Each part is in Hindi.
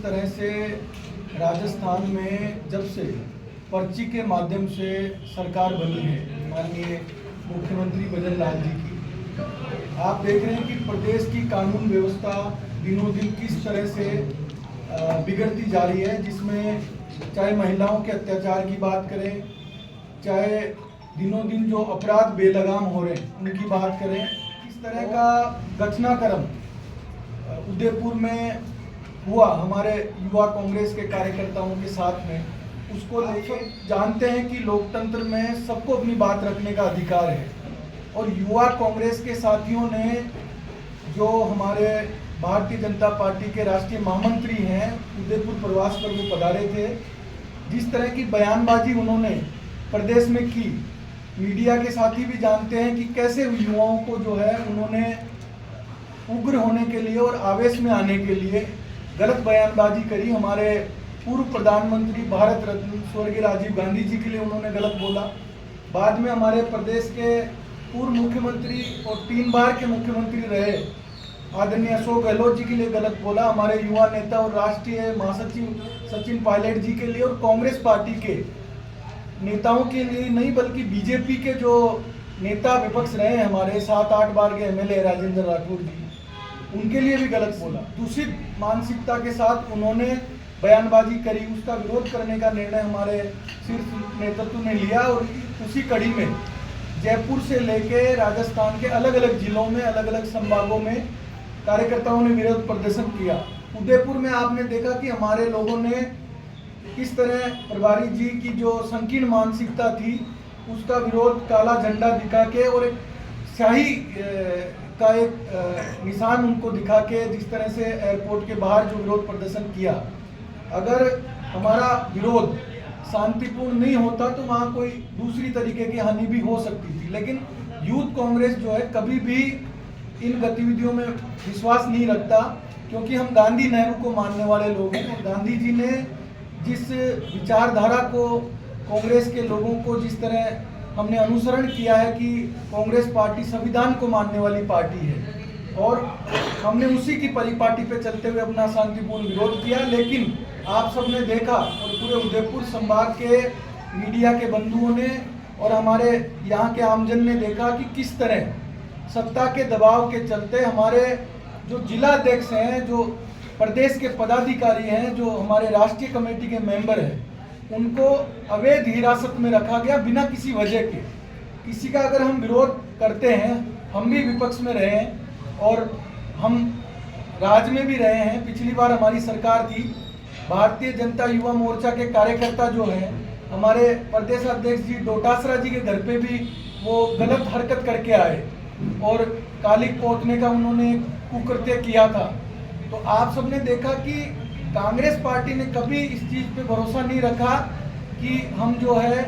जिस तरह से राजस्थान में जब से पर्ची के माध्यम से सरकार बनी है माननीय मुख्यमंत्री भजन लाल जी की, आप देख रहे हैं कि प्रदेश की कानून व्यवस्था दिनों दिन किस तरह से बिगड़ती जा रही है, जिसमें चाहे महिलाओं के अत्याचार की बात करें, चाहे दिनों दिन जो अपराध बेलगाम हो रहे हैं उनकी बात करें। इस तरह का घटनाक्रम उदयपुर में हुआ हमारे युवा कांग्रेस के कार्यकर्ताओं के साथ में, उसको लेकर जानते हैं कि लोकतंत्र में सबको अपनी बात रखने का अधिकार है। और युवा कांग्रेस के साथियों ने जो हमारे भारतीय जनता पार्टी के राष्ट्रीय महामंत्री हैं उदयपुर प्रवास पर वो पधारे थे, जिस तरह की बयानबाजी उन्होंने प्रदेश में की, मीडिया के साथी भी जानते हैं कि कैसे युवाओं को जो है उन्होंने उग्र होने के लिए और आवेश में आने के लिए गलत बयानबाजी करी। हमारे पूर्व प्रधानमंत्री भारत रत्न स्वर्गीय राजीव गांधी जी के लिए उन्होंने गलत बोला। बाद में हमारे प्रदेश के पूर्व मुख्यमंत्री और 3 बार के मुख्यमंत्री रहे आदरणीय अशोक गहलोत जी के लिए गलत बोला। हमारे युवा नेता और राष्ट्रीय महासचिव सचिन पायलट जी के लिए और कांग्रेस पार्टी के नेताओं के लिए नहीं बल्कि बीजेपी के जो नेता विपक्ष रहे हैं हमारे 7-8 बार के एमएलए राजेंद्र राठौर जी, उनके लिए भी गलत बोला। दूषित मानसिकता के साथ उन्होंने बयानबाजी करी, उसका विरोध करने का निर्णय हमारे शीर्ष नेतृत्व ने लिया। और उसी कड़ी में जयपुर से लेके राजस्थान के अलग अलग जिलों में अलग अलग संभागों में कार्यकर्ताओं ने विरोध प्रदर्शन किया। उदयपुर में आपने देखा कि हमारे लोगों ने किस तरह प्रभारी जी की जो संकीर्ण मानसिकता थी उसका विरोध काला झंडा दिखा के और एक शाही का एक निशान उनको दिखा के जिस तरह से एयरपोर्ट के बाहर जो विरोध प्रदर्शन किया। अगर हमारा विरोध शांतिपूर्ण नहीं होता तो वहाँ कोई दूसरी तरीके की हानि भी हो सकती थी, लेकिन यूथ कांग्रेस जो है कभी भी इन गतिविधियों में विश्वास नहीं रखता, क्योंकि हम गांधी नेहरू को मानने वाले लोग हैं। और गांधी जी ने जिस विचारधारा को कांग्रेस के लोगों को जिस तरह हमने अनुसरण किया है कि कांग्रेस पार्टी संविधान को मानने वाली पार्टी है, और हमने उसी की परिपाटी पे चलते हुए अपना शांतिपूर्ण विरोध किया। लेकिन आप सबने देखा और पूरे उदयपुर संभाग के मीडिया के बंधुओं ने और हमारे यहाँ के आमजन ने देखा कि किस तरह सत्ता के दबाव के चलते हमारे जो जिलाध्यक्ष हैं, जो प्रदेश के पदाधिकारी हैं, जो हमारे राष्ट्रीय कमेटी के मेंबर हैं, उनको अवैध हिरासत में रखा गया बिना किसी वजह के। किसी का अगर हम विरोध करते हैं, हम भी विपक्ष में रहे हैं और हम राज्य में भी रहे हैं। पिछली बार हमारी सरकार थी, भारतीय जनता युवा मोर्चा के कार्यकर्ता जो हैं हमारे प्रदेश अध्यक्ष जी डोटासरा जी के घर पे भी वो गलत हरकत करके आए और कालिक पोतने का उन्होंने कुकृत्य किया था। तो आप सबने देखा कि कांग्रेस पार्टी ने कभी इस चीज़ पे भरोसा नहीं रखा कि हम जो है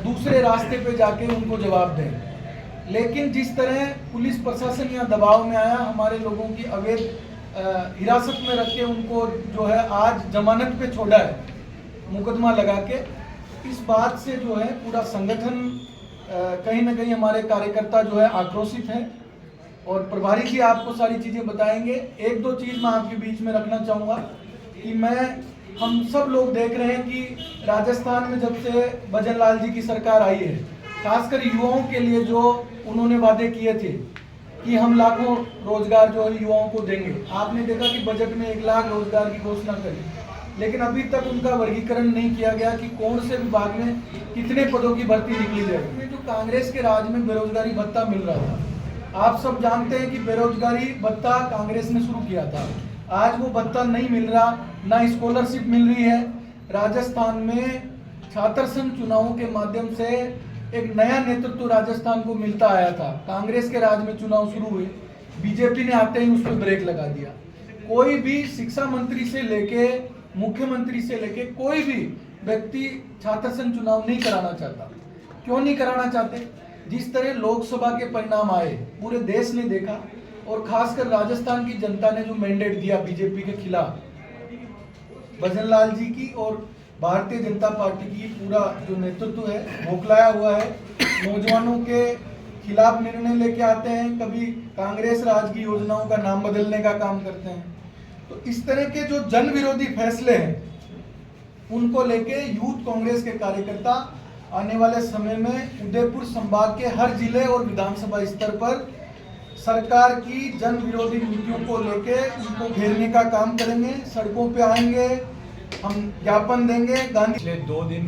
दूसरे रास्ते पे जाके उनको जवाब दें। लेकिन जिस तरह पुलिस प्रशासन यहाँ दबाव में आया, हमारे लोगों की अवैध हिरासत में रख के उनको जो है आज जमानत पे छोड़ा है मुकदमा लगा के, इस बात से जो है पूरा संगठन कहीं ना कहीं हमारे कार्यकर्ता जो है आक्रोशित हैं। और प्रभारी जी आपको सारी चीज़ें बताएंगे। 1-2 चीज़ मैं आपके बीच में रखना चाहूँगा कि हम सब लोग देख रहे हैं कि राजस्थान में जब से भजन लाल जी की सरकार आई है, खासकर युवाओं के लिए जो उन्होंने वादे किए थे कि हम लाखों रोजगार जो है युवाओं को देंगे, आपने देखा कि बजट में 1 लाख रोजगार की घोषणा करी, लेकिन अभी तक उनका वर्गीकरण नहीं किया गया कि कौन से विभाग में कितने पदों की भर्ती निकली जाएगी। जो कांग्रेस के राज में बेरोजगारी भत्ता मिल रहा था, आप सब जानते हैं कि बेरोजगारी भत्ता कांग्रेस ने शुरू किया था, आज वो भत्ता नहीं मिल रहा, ना स्कॉलरशिप मिल रही है। राजस्थान में छात्र संघ चुनावों के माध्यम से एक नया नेतृत्व राजस्थान को मिलता आया था। कांग्रेस के राज में चुनाव शुरू हुए, बीजेपी ने आते ही उस पर ब्रेक लगा दिया। कोई भी शिक्षा मंत्री से लेके मुख्यमंत्री से लेके कोई भी व्यक्ति छात्र संघ चुनाव नहीं कराना चाहता। क्यों नहीं कराना चाहते? जिस तरह लोकसभा के परिणाम आए पूरे देश ने देखा, और खासकर राजस्थान की जनता ने जो मैंडेट दिया बीजेपी के खिलाफ, भजन लाल जी की और भारतीय जनता पार्टी की पूरा जो नेतृत्व है मोकलाया हुआ है। नौजवानों के खिलाफ निर्णय लेके आते हैं, कभी कांग्रेस राज की योजनाओं का नाम बदलने का काम करते हैं। तो इस तरह के जो जन विरोधी फैसले हैं उनको लेके यूथ कांग्रेस के कार्यकर्ता आने वाले समय में उदयपुर संभाग के हर जिले और विधानसभा स्तर पर सरकार की जन विरोधी नीतियों को लेके उनको घेरने का काम करेंगे, सड़कों पे आएंगे, हम ज्ञापन देंगे। गांधी पिछले 2 दिन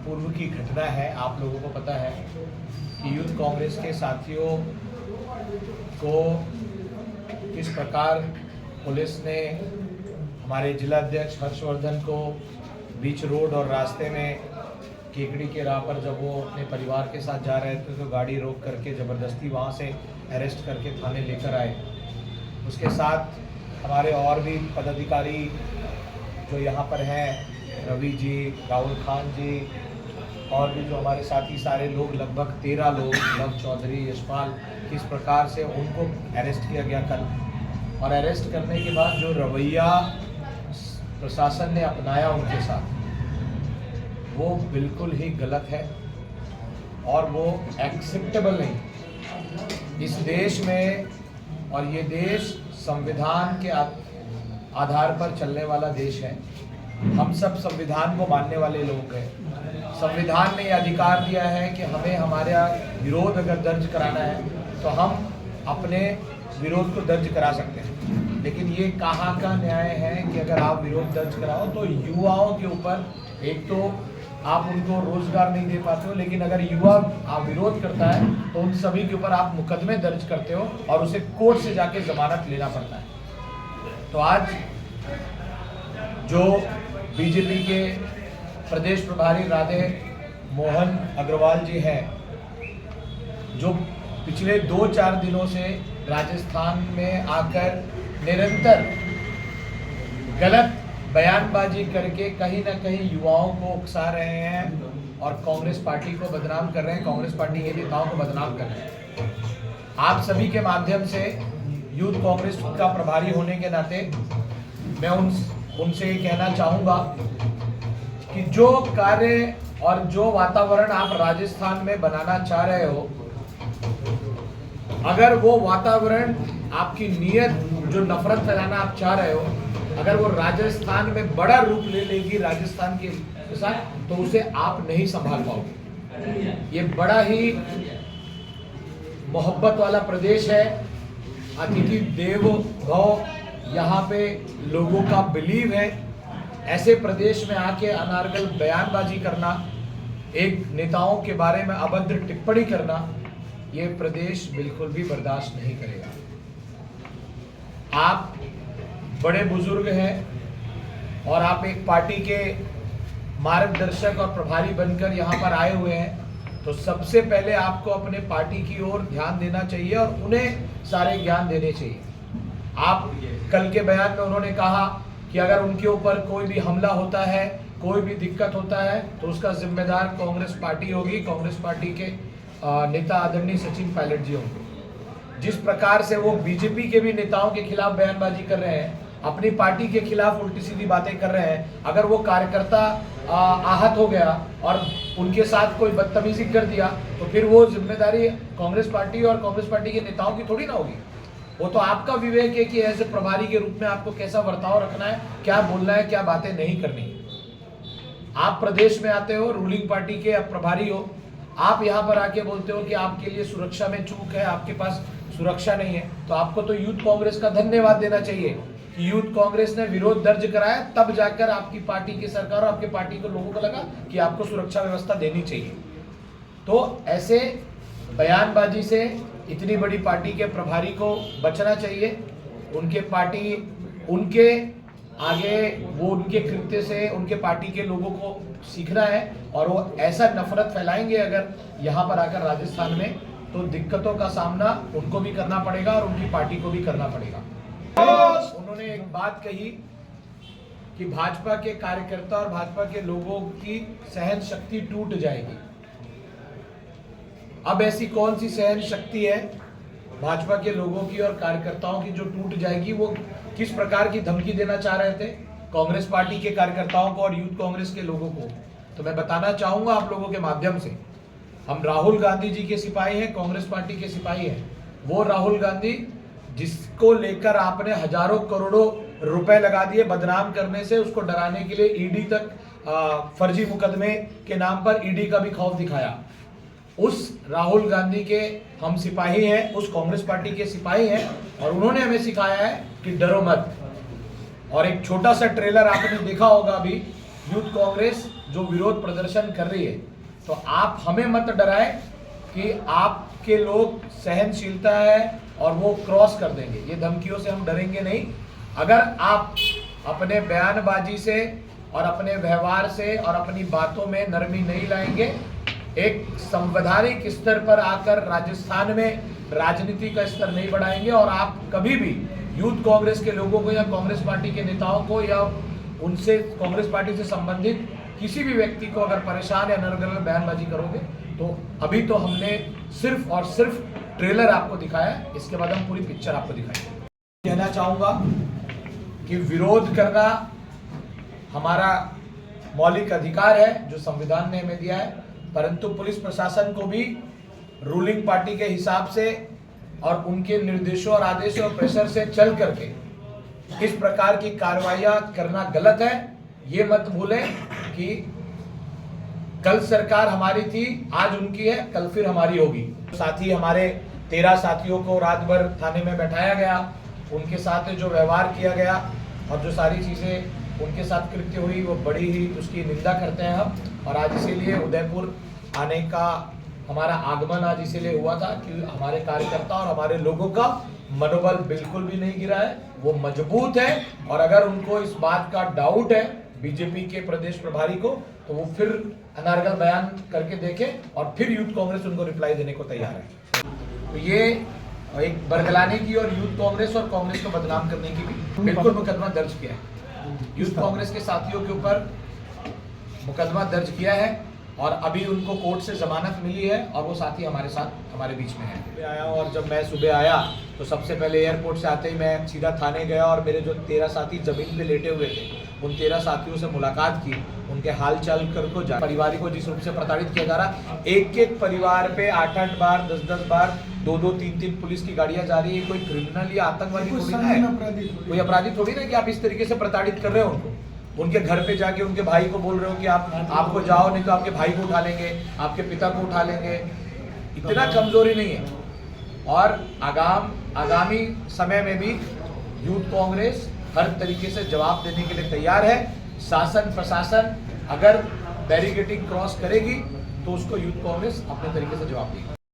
पूर्व की घटना है, आप लोगों को पता है कि यूथ कांग्रेस के साथियों को किस प्रकार पुलिस ने हमारे जिला अध्यक्ष हर्षवर्धन को बीच रोड और रास्ते में केकड़ी के राह पर जब वो अपने परिवार के साथ जा रहे थे तो गाड़ी रोक करके ज़बरदस्ती वहाँ से अरेस्ट करके थाने लेकर आए। उसके साथ हमारे और भी पदाधिकारी जो यहाँ पर हैं, रवि जी, राहुल खान जी और भी जो हमारे साथी सारे लोग, लगभग 13 लोग, लव चौधरी, यशपाल, किस प्रकार से उनको अरेस्ट किया गया कल। और अरेस्ट करने के बाद जो रवैया प्रशासन ने अपनाया उनके साथ, वो बिल्कुल ही गलत है और वो एक्सेप्टेबल नहीं। इस देश में, और ये देश संविधान के आधार पर चलने वाला देश है, हम सब संविधान को मानने वाले लोग हैं। संविधान ने ये अधिकार दिया है कि हमें हमारा विरोध अगर दर्ज कराना है तो हम अपने विरोध को दर्ज करा सकते हैं। लेकिन ये कहाँ का न्याय है कि अगर आप विरोध दर्ज कराओ तो युवाओं के ऊपर, एक तो आप उनको रोजगार नहीं दे पाते हो, लेकिन अगर युवा आप विरोध करता है तो उन सभी के ऊपर आप मुकदमे दर्ज करते हो और उसे कोर्ट से जाके जमानत लेना पड़ता है। तो आज जो बीजेपी के प्रदेश प्रभारी राधे मोहन अग्रवाल जी हैं, जो पिछले 2-4 दिनों से राजस्थान में आकर निरंतर गलत बयानबाजी करके कहीं ना कहीं युवाओं को उकसा रहे हैं और कांग्रेस पार्टी को बदनाम कर रहे हैं, कांग्रेस पार्टी के नेताओं को बदनाम कर रहे हैं। आप सभी के माध्यम से यूथ कांग्रेस का प्रभारी होने के नाते मैं उनसे ये कहना चाहूँगा कि जो कार्य और जो वातावरण आप राजस्थान में बनाना चाह रहे हो, अगर वो वातावरण, आपकी नीयत जो नफरत फैलाना आप चाह रहे हो, अगर वो राजस्थान में बड़ा रूप ले लेगी राजस्थान के साथ, तो उसे आप नहीं संभाल पाओगे। ये बड़ा ही मोहब्बत वाला प्रदेश है, अतिथि देवो भव यहाँ पे लोगों का बिलीव है। ऐसे प्रदेश में आके अनार्गल बयानबाजी करना, एक नेताओं के बारे में अभद्र टिप्पणी करना, ये प्रदेश बिल्कुल भी बर्दाश्त नहीं करेगा। आप बड़े बुजुर्ग हैं और आप एक पार्टी के मार्गदर्शक और प्रभारी बनकर यहाँ पर आए हुए हैं, तो सबसे पहले आपको अपने पार्टी की ओर ध्यान देना चाहिए और उन्हें सारे ज्ञान देने चाहिए। आप कल के बयान में उन्होंने कहा कि अगर उनके ऊपर कोई भी हमला होता है, कोई भी दिक्कत होता है, तो उसका जिम्मेदार कांग्रेस पार्टी होगी, कांग्रेस पार्टी के नेता आदरणीय सचिन पायलट जी होंगे। जिस प्रकार से वो बीजेपी के भी नेताओं के खिलाफ बयानबाजी कर रहे हैं, अपनी पार्टी के खिलाफ उल्टी सीधी बातें कर रहे हैं, अगर वो कार्यकर्ता आहत हो गया और उनके साथ कोई बदतमीजी कर दिया तो फिर वो जिम्मेदारी कांग्रेस पार्टी और कांग्रेस पार्टी के नेताओं की थोड़ी ना होगी। वो तो आपका विवेक है कि ऐसे प्रभारी के रूप में आपको कैसा बर्ताव रखना है, क्या बोलना है, क्या बातें नहीं करनी है। आप प्रदेश में आते हो, रूलिंग पार्टी के प्रभारी हो, आप यहाँ पर आके बोलते हो कि आपके लिए सुरक्षा में चूक है, आपके पास सुरक्षा नहीं है, तो आपको तो यूथ कांग्रेस का धन्यवाद देना चाहिए कि यूथ कांग्रेस ने विरोध दर्ज कराया, तब जाकर आपकी पार्टी की सरकार और आपके पार्टी के लोगों को लगा कि आपको सुरक्षा व्यवस्था देनी चाहिए। तो ऐसे बयानबाजी से इतनी बड़ी पार्टी के प्रभारी को बचना चाहिए। उनके पार्टी, उनके आगे, वो उनके कृत्य से उनके पार्टी के लोगों को सीखना है और वो ऐसा नफरत फैलाएंगे अगर यहाँ पर आकर राजस्थान में, तो दिक्कतों का सामना उनको भी करना पड़ेगा और उनकी पार्टी को भी करना पड़ेगा। उन्होंने एक बात कही कि भाजपा के कार्यकर्ता और भाजपा के लोगों की सहन शक्ति टूट जाएगी। अब ऐसी कौन सी सहन शक्ति है भाजपा के लोगों की और कार्यकर्ताओं की जो टूट जाएगी? वो किस प्रकार की धमकी देना चाह रहे थे कांग्रेस पार्टी के कार्यकर्ताओं को और यूथ कांग्रेस के लोगों को? तो मैं बताना चाहूंगा आप लोगों के माध्यम से, हम राहुल गांधी जी के सिपाही हैं, कांग्रेस पार्टी के सिपाही हैं। वो राहुल गांधी जिसको लेकर आपने हजारों करोड़ों रुपए लगा दिए बदनाम करने से, उसको डराने के लिए ईडी तक फर्जी मुकदमे के नाम पर ईडी का भी खौफ दिखाया। उस राहुल गांधी के हम सिपाही हैं, उस कांग्रेस पार्टी के सिपाही हैं, और उन्होंने हमें सिखाया है कि डरो मत। और एक छोटा सा ट्रेलर आपने देखा होगा अभी, यूथ कांग्रेस जो विरोध प्रदर्शन कर रही है, तो आप हमें मत डराएं कि आपके लोग सहनशीलता है और वो क्रॉस कर देंगे। ये धमकियों से हम डरेंगे नहीं। अगर आप अपने बयानबाजी से और अपने व्यवहार से और अपनी बातों में नरमी नहीं लाएंगे, एक संवैधानिक स्तर पर आकर राजस्थान में राजनीति का स्तर नहीं बढ़ाएंगे, और आप कभी भी यूथ कांग्रेस के लोगों को या कांग्रेस पार्टी के नेताओं को या उनसे कांग्रेस पार्टी से संबंधित किसी भी व्यक्ति को अगर परेशान या नरगल बयानबाजी करोगे, तो अभी तो हमने सिर्फ और सिर्फ ट्रेलर आपको दिखाया है, इसके बाद हम पूरी पिक्चर आपको दिखाएंगे। कहना चाहूंगा कि विरोध करना हमारा मौलिक अधिकार है जो संविधान ने हमें दिया है, परंतु पुलिस प्रशासन को भी रूलिंग पार्टी के हिसाब से और उनके निर्देशों और आदेशों और प्रेशर से चल करके इस प्रकार की कार्रवाइयां करना गलत है। ये मत भूलें कि कल सरकार हमारी थी, आज उनकी है, कल फिर हमारी होगी। साथ ही हमारे 13 साथियों को रात भर थाने में बैठाया गया, उनके साथ जो व्यवहार किया गया और जो सारी चीज़ें उनके साथ कृत्य हुई, वो बड़ी ही उसकी निंदा करते हैं हम। और आज इसीलिए उदयपुर आने का हमारा आगमन आज इसीलिए हुआ था कि हमारे कार्यकर्ता और हमारे लोगों का मनोबल बिल्कुल भी नहीं गिरा है, वो मजबूत है। और अगर उनको इस बात का डाउट है बीजेपी के प्रदेश प्रभारी को, तो वो फिर अनारगल बयान करके देखें और फिर यूथ कांग्रेस उनको रिप्लाई देने को तैयार है। तो ये एक बरगलाने की और यूथ कांग्रेस और कांग्रेस को बदनाम करने की भी बिल्कुल मुकदमा दर्ज किया है। यूथ कांग्रेस के साथियों के ऊपर मुकदमा दर्ज किया है और अभी उनको कोर्ट से जमानत मिली है और वो साथी हमारे साथ हमारे बीच में है। आया और जब मैं सुबह आया तो सबसे पहले एयरपोर्ट से आते ही मैं सीधा थाने गया और मेरे जो 13 साथी जमीन पे लेटे हुए थे उन 13 साथियों से मुलाकात की, उनके हाल चाल को परिवार को जिस रूप से प्रताड़ित किया जा रहा, एक एक परिवार पे 8-8 बार 10-10 बार 2-2 3-3 पुलिस की गाड़ियां जा रही है। कोई क्रिमिनल या आतंकवादी थोड़ी ना है, कोई अपराधी थोड़ी ना कि आप इस तरीके से प्रताड़ित कर रहे हो उनको। उनके घर पे जाके उनके भाई को बोल रहे हो कि आपको जाओ, नहीं तो आपके भाई को उठा लेंगे, आपके पिता को उठा लेंगे। इतना कमजोरी नहीं है। और आगामी समय में भी यूथ कांग्रेस हर तरीके से जवाब देने के लिए तैयार है। शासन प्रशासन अगर बैरिकेडिंग क्रॉस करेगी तो उसको यूथ कांग्रेस अपने तरीके से जवाब देगी।